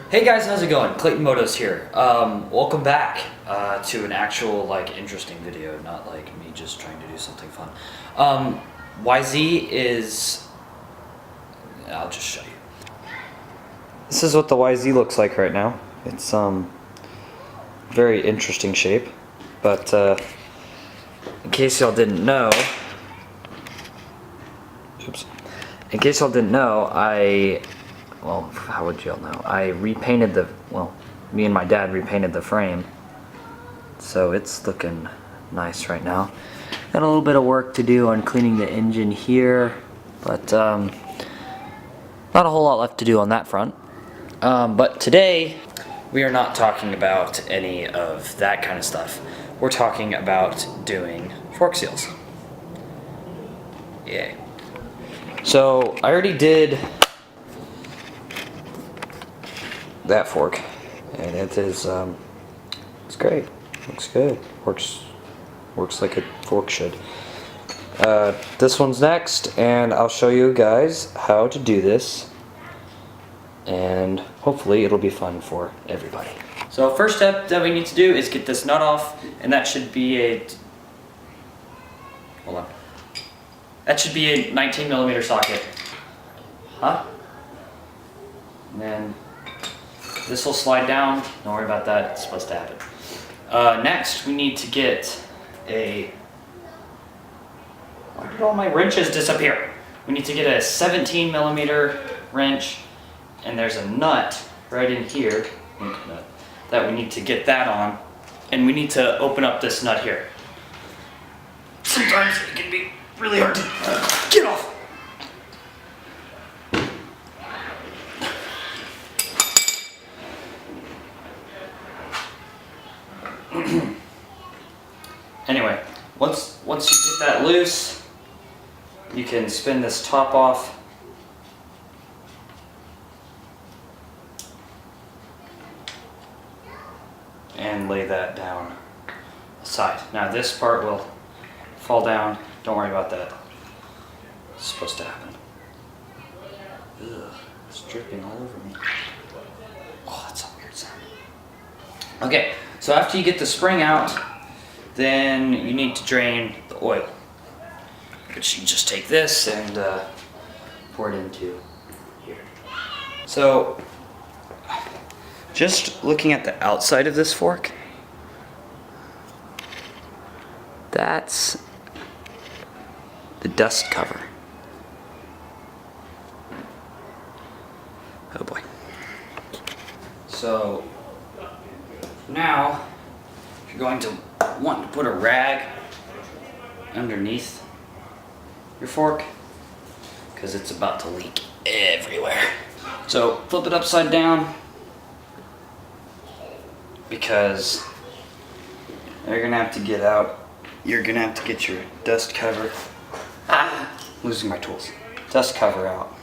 Hey guys, how's it going? Clayton Motos here. Welcome back to an actual interesting video, not like me just trying to do something fun. YZ is, I'll just show you. This is what the YZ looks like right now. It's very interesting shape, but in case y'all didn't know, well, how would y'all know? I repainted me and my dad repainted the frame. So it's looking nice right now. Got a little bit of work to do on cleaning the engine here, but not a whole lot left to do on that front. But today, we are not talking about any of that kind of stuff. We're talking about doing fork seals. Yay. So I already did that fork, and it is it's great. Looks good. Works like a fork should. This one's next, and I'll show you guys how to do this, and hopefully it'll be fun for everybody. So first step that we need to do is get this nut off, and that should be a That should be a 19mm socket. Huh? And then this will slide down. Don't worry about that. It's supposed to happen. Next, we need to get why did all my wrenches disappear? We need to get a 17mm wrench, and there's a nut right in here, that we need to get that on, and we need to open up this nut here. Sometimes it can be really hard to get off. Anyway, once you get that loose, you can spin this top off. And lay that down aside. Now this part will fall down. Don't worry about that. It's supposed to happen. Ugh, it's dripping all over me. Oh, that's a weird sound. Okay, so after you get the spring out, then you need to drain the oil. Which you just take this and pour it into here. So, just looking at the outside of this fork, that's the dust cover. Oh boy. So now you're going to want to put a rag underneath your fork because it's about to leak everywhere. So flip it upside down because you're gonna have to get out. You're gonna have to get your dust cover. Losing my tools. Dust cover out.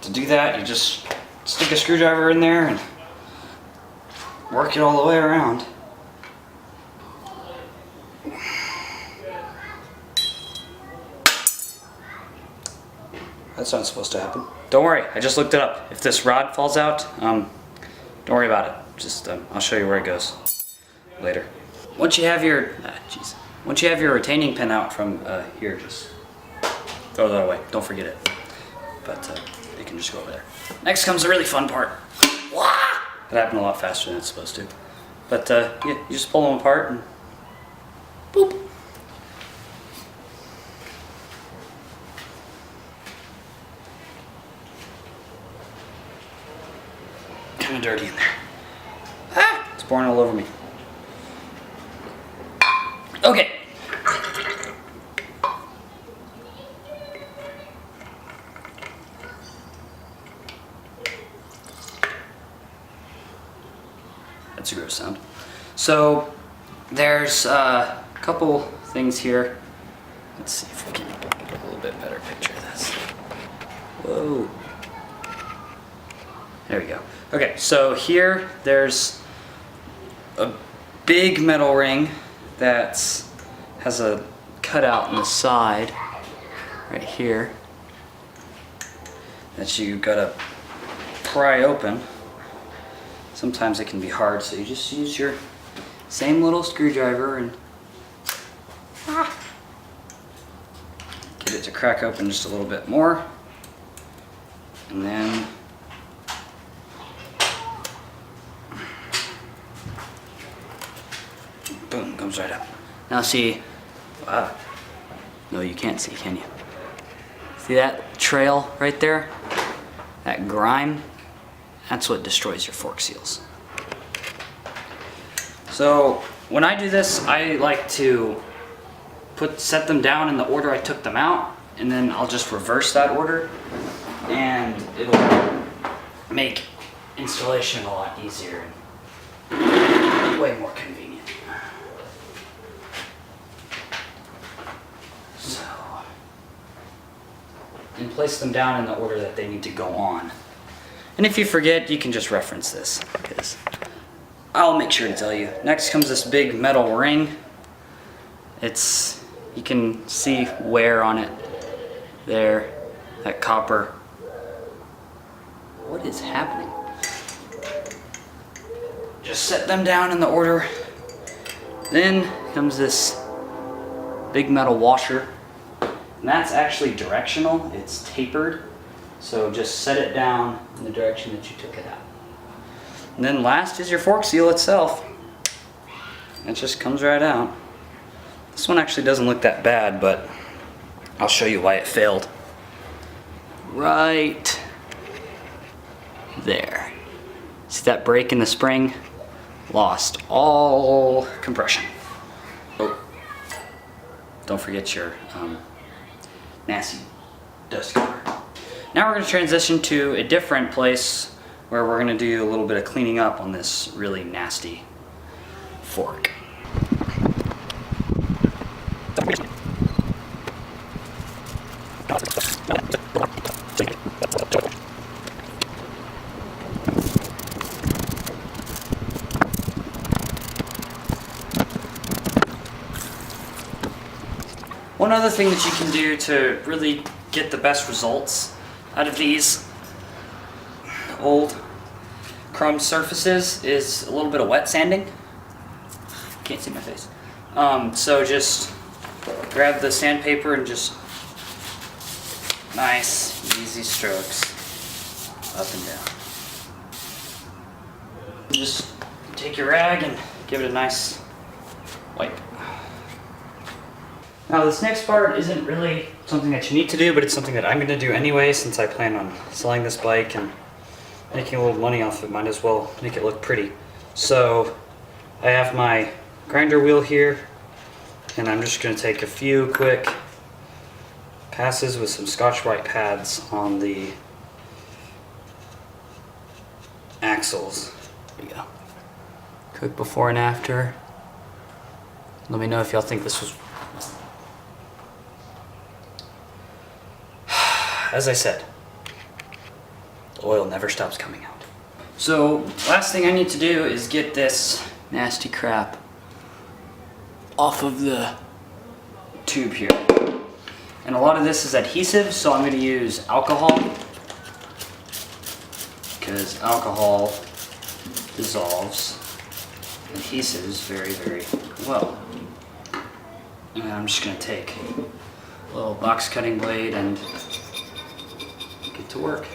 To do that, you just stick a screwdriver in there and work it all the way around. That's not supposed to happen. Don't worry, I just looked it up. If this rod falls out, don't worry about it. Just I'll show you where it goes later. Once you have your once you have your retaining pin out from here, just throw that away. Don't forget it. But it can just go over there. Next comes the really fun part. Wah! That happened a lot faster than it's supposed to. But yeah, you just pull them apart and boop. Kind of dirty in there. Ah! It's pouring all over me. Okay. That's a gross sound. So there's a couple things here. Let's see if we can get a little bit better picture of this. Whoa. There we go. Okay, so here there's a big metal ring that has a cutout on the side right here that you gotta pry open. sometimes it can be hard, so you just use your same little screwdriver and get it to crack open just a little bit more. And then boom, comes right up. Now see, wow. No, you can't see, can you? See that trail right there? That grime? That's what destroys your fork seals. So when I do this, I like to set them down in the order I took them out, and then I'll just reverse that order, and it'll make installation a lot easier and way more convenient. So, and place them down in the order that they need to go on. And if you forget, you can just reference this, because I'll make sure to tell you. Next comes this big metal ring. You can see wear on it there, that copper. What is happening? Just set them down in the order. Then comes this big metal washer. And that's actually directional, it's tapered. So just set it down in the direction that you took it out. And then last is your fork seal itself. It just comes right out. This one actually doesn't look that bad, but I'll show you why it failed. Right there. See that break in the spring? Lost all compression. Oh, don't forget your nasty dust cover. Now we're going to transition to a different place where we're going to do a little bit of cleaning up on this really nasty fork. One other thing that you can do to really get the best results out of these old chrome surfaces is a little bit of wet sanding. Can't see my face. So just grab the sandpaper and just nice, easy strokes up and down. Just take your rag and give it a nice wipe. Now this next part isn't really something that you need to do, but it's something that I'm going to do anyway, since I plan on selling this bike and making a little money off it. Might as well make it look pretty. So I have my grinder wheel here, and I'm just going to take a few quick passes with some Scotch-Brite pads on the axles. There you go. Quick before and after. Let me know if y'all think this was... As I said, the oil never stops coming out. So, last thing I need to do is get this nasty crap off of the tube here. And a lot of this is adhesive, so I'm going to use alcohol, because alcohol dissolves adhesives very, very well. And I'm just going to take a little box cutting blade and get to work.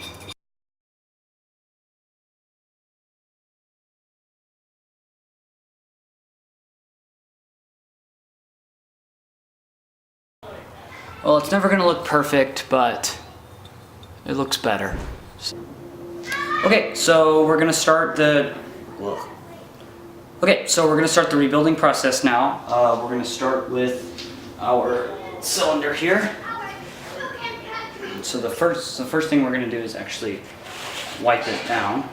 Well, it's never gonna look perfect, but it looks better. Okay, so we're gonna start the rebuilding process now. We're gonna start with our cylinder here. So the first thing we're going to do is actually wipe it down.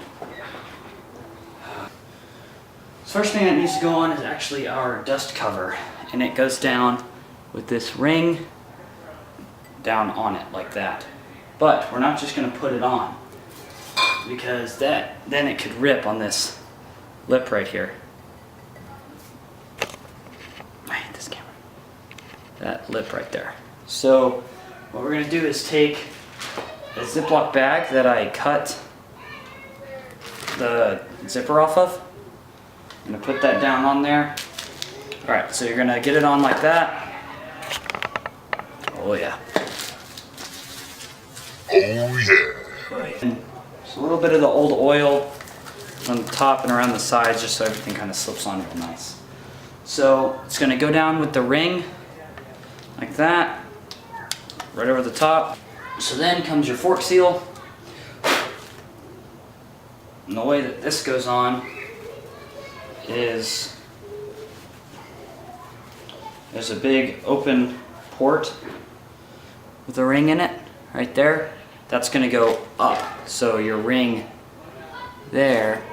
The first thing that needs to go on is actually our dust cover, and it goes down with this ring down on it like that. But we're not just going to put it on, because then it could rip on this lip right here. I hate this camera. That lip right there. So what we're going to do is take a Ziploc bag that I cut the zipper off of. I'm gonna put that down on there. All right, so you're gonna get it on like that. Oh yeah. Oh yeah. And just a little bit of the old oil on the top and around the sides just so everything kind of slips on real nice. So it's gonna go down with the ring like that, right over the top. So then comes your fork seal. And the way that this goes on is there's a big open port with a ring in it right there. That's gonna go up. So your ring there,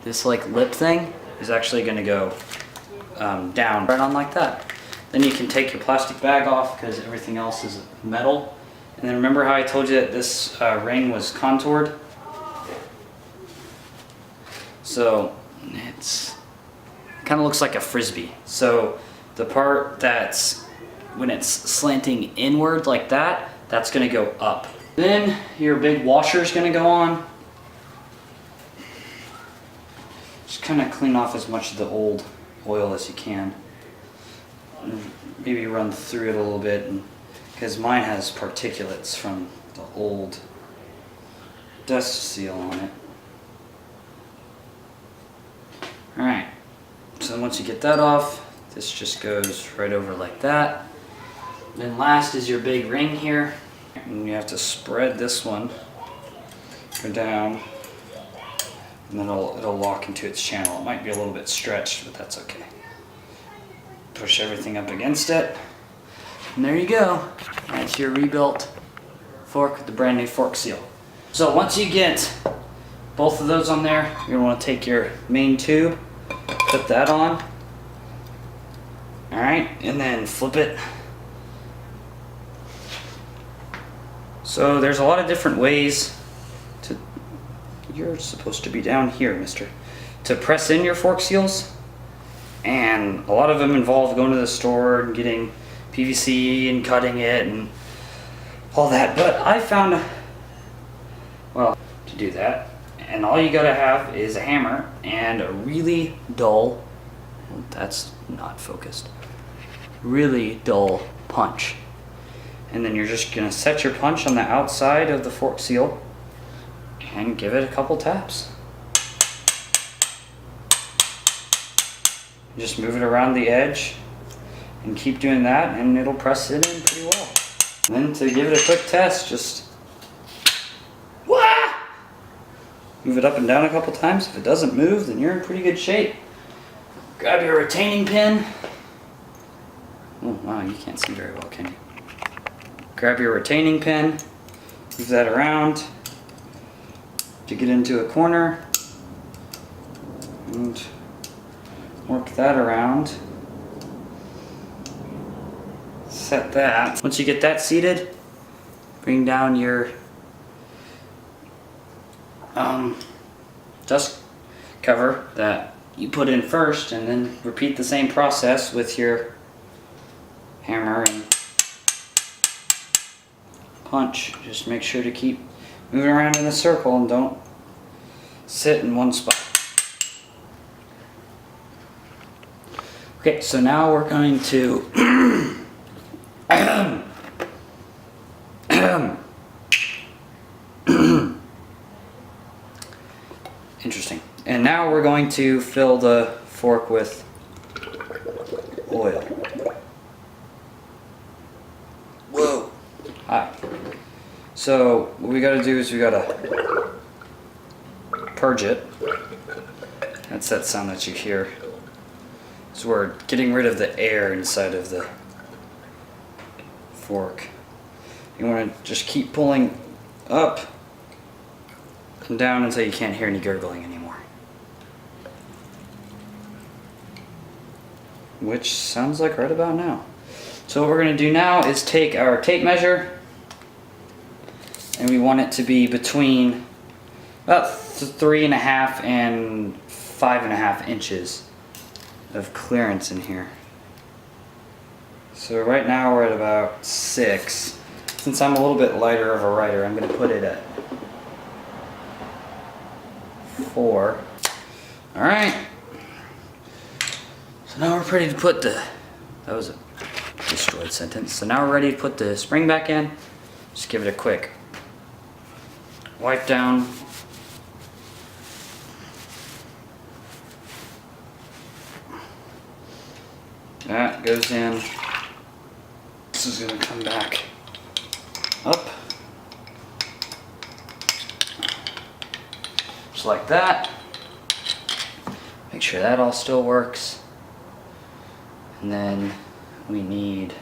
this like lip thing is actually gonna go down right on like that. Then you can take your plastic bag off because everything else is metal. And then remember how I told you that this ring was contoured? So it's kind of looks like a frisbee. So the part that's when it's slanting inward like that, that's gonna go up. Then your big washer is gonna go on. Just kind of clean off as much of the old oil as you can. Maybe run through it a little bit, because mine has particulates from the old dust seal on it. Alright, so once you get that off, this just goes right over like that. Then last is your big ring here. And you have to spread this one, go down, and then it'll lock into its channel. It might be a little bit stretched, but that's okay. Push everything up against it, and there you go. That's your rebuilt fork with the brand new fork seal. So once you get both of those on there, you're gonna want to take your main tube, put that on, all right, and then flip it. So there's a lot of different ways to, you're supposed to be down here, mister, to press in your fork seals. And a lot of them involve going to the store and getting PVC and cutting it and all that. But I found, well, to do that, and all you gotta have is a hammer and a really dull, that's not focused, really dull punch. And then you're just gonna set your punch on the outside of the fork seal and give it a couple taps. Just move it around the edge and keep doing that, and it'll press it in pretty well. And then to give it a quick test, just move it up and down a couple times. If it doesn't move, then you're in pretty good shape. Grab your retaining pin. Oh wow, you can't see very well, can you? Grab your retaining pin, move that around to get into a corner, and work that around. Set that. Once you get that seated, bring down your dust cover that you put in first, and then repeat the same process with your hammer and punch. Just make sure to keep moving around in a circle and don't sit in one spot. Okay, so now we're going to interesting. And now we're going to fill the fork with oil. Whoa. Hi. So what we gotta do is we gotta purge it. That's that sound that you hear. So we're getting rid of the air inside of the fork. You want to just keep pulling up and down until you can't hear any gurgling anymore. Which sounds like right about now. So what we're going to do now is take our tape measure, and we want it to be between about 3.5 and 5.5 inches of clearance in here. So right now we're at about 6. Since I'm a little bit lighter of a writer, I'm going to put it at 4. Alright. So now we're ready to put the... That was a destroyed sentence. So now we're ready to put the spring back in. Just give it a quick wipe down. That goes in. This is going to come back up. Just like that. Make sure that all still works. And then we need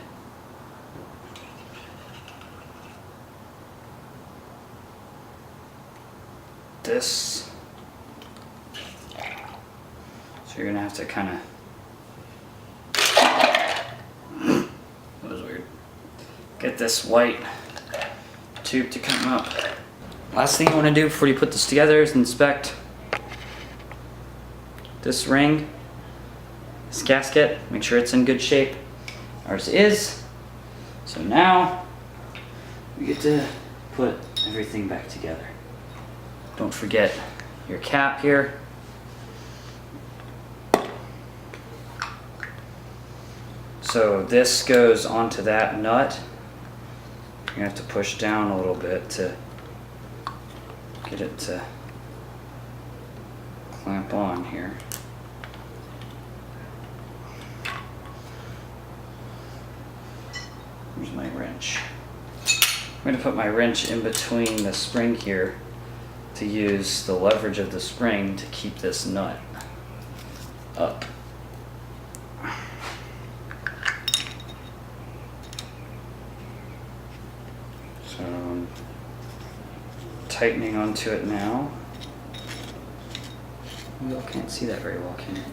this. So you're gonna have to kind of, that was weird, get this white tube to come up. Last thing you want to do before you put this together is inspect this ring, this gasket, make sure it's in good shape. Ours is. So now we get to put everything back together. Don't forget your cap here. So this goes onto that nut. You're gonna have to push down a little bit to get it to clamp on here. Here's my wrench. I'm going to put my wrench in between the spring here to use the leverage of the spring to keep this nut up. So I'm tightening onto it now. You all can't see that very well, can you?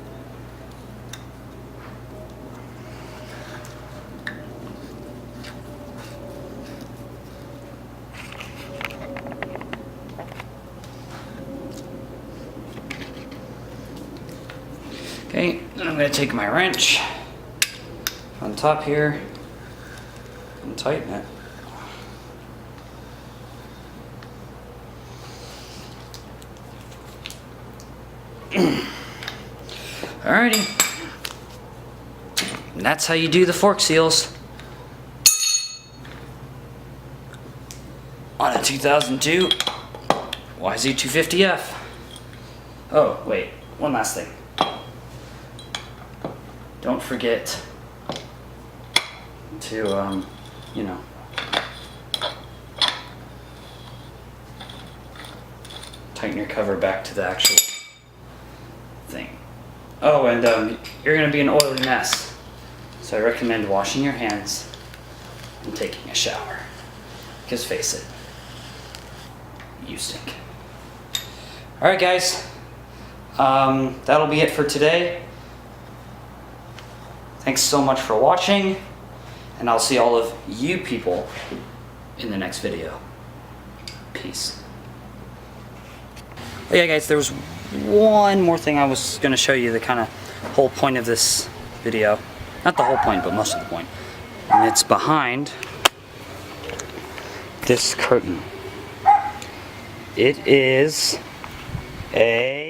Okay, then I'm going to take my wrench on top here and tighten it. Alrighty. And that's how you do the fork seals on a 2002 YZ250F. Oh, wait, one last thing. Don't forget to, you know, tighten your cover back to the actual thing. Oh, and you're going to be an oily mess. So I recommend washing your hands and taking a shower. Because face it, you stink. Alright guys, that'll be it for today. Thanks so much for watching, and I'll see all of you people in the next video. Peace. Oh yeah guys, there was one more thing I was going to show you, the kind of whole point of this video. Not the whole point, but most of the point. And it's behind this curtain. It is a